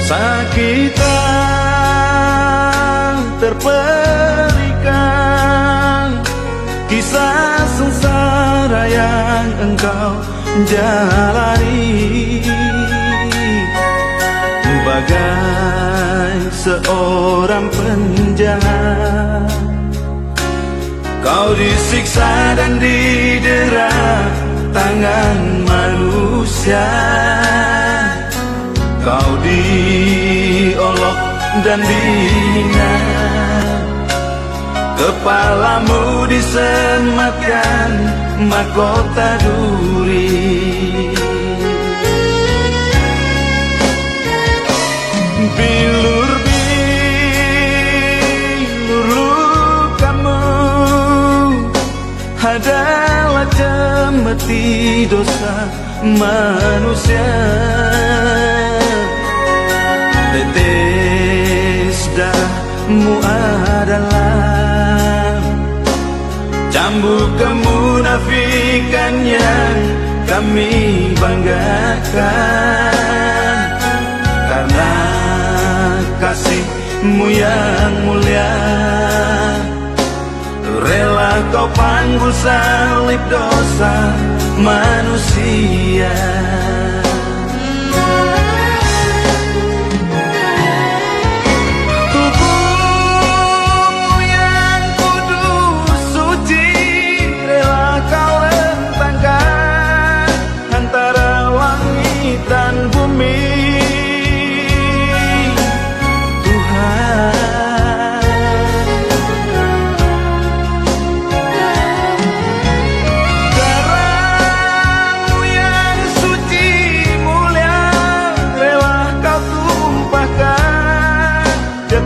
Sakitan terperikan, kisah sengsara yang engkau jalani, bagai seorang penjahat. Kau disiksa dan didera tangan manusia, kau diolok dan dihina, kepalamu disematkan mahkota duri. Bilur-bilur lukamu adalah cemeti dosa manusia. Tetes darahmu adalah cambuk kemunafikan yang kami banggakan. Karena kasih-Mu yang mulia, rela Kau panggul salib dosa manusia. Tubuh-Mu yang kudus suci, rela Kau rentangkan antara langit dan bumi.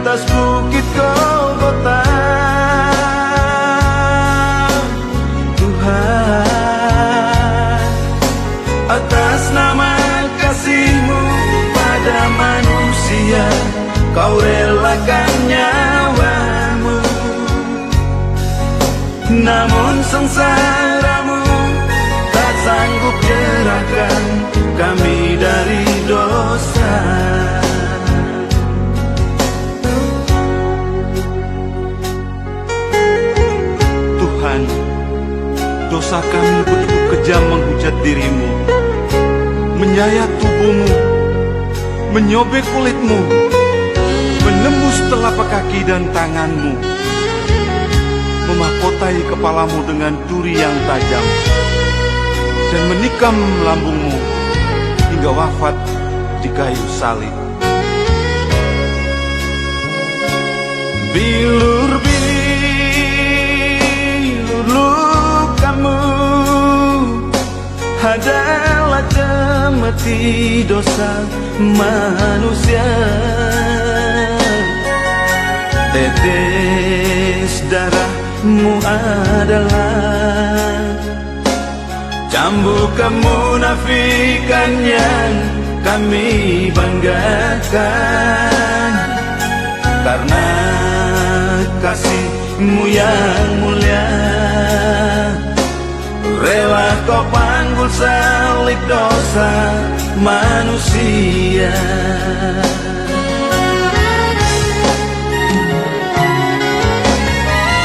Atas bukit Golgota, Tuhan, atas nama kasih-Mu pada manusia, Kau relakan nyawa-Mu. Namun sengsara-Mu tak sanggup jerahkan kami dari dosa. Dosa kami begitu kejam menghujat diri-Mu, menyayat tubuh-Mu, menyobek kulit-Mu, menembus telapak kaki dan tangan-Mu, memahkotai kepala-Mu dengan duri yang tajam, dan menikam lambung-Mu hingga wafat di kayu salib. Bilur-bilur lukamu adalah cemeti dosa manusia. Tetes darah-Mu adalah cambuk kemunafikan yang kami banggakan. Karena kasih-Mu yang mulia, rela Kau panggul salib dosa manusia.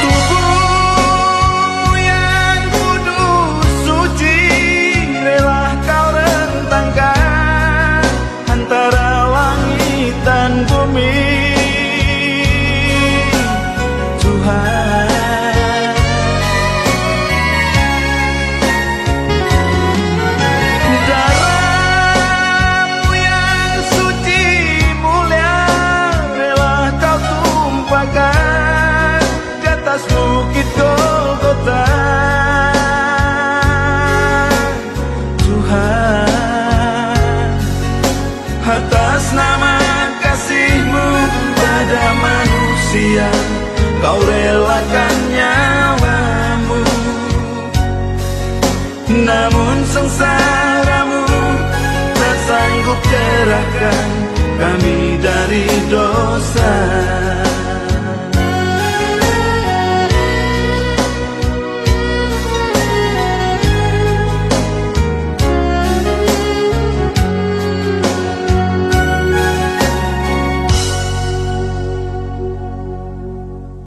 Tubuh yang kudus suci, rela Kau rentangkan antara langit dan bumi. Darah-Mu yang suci mulia, rela Kau tumpahkan di atas bukit Golgota. Tuhan, atas nama kasih-Mu pada manusia, Kau relakan nyawa-Mu. Namun sengsara-Mu tak sanggup cerahkan kami dari dosa.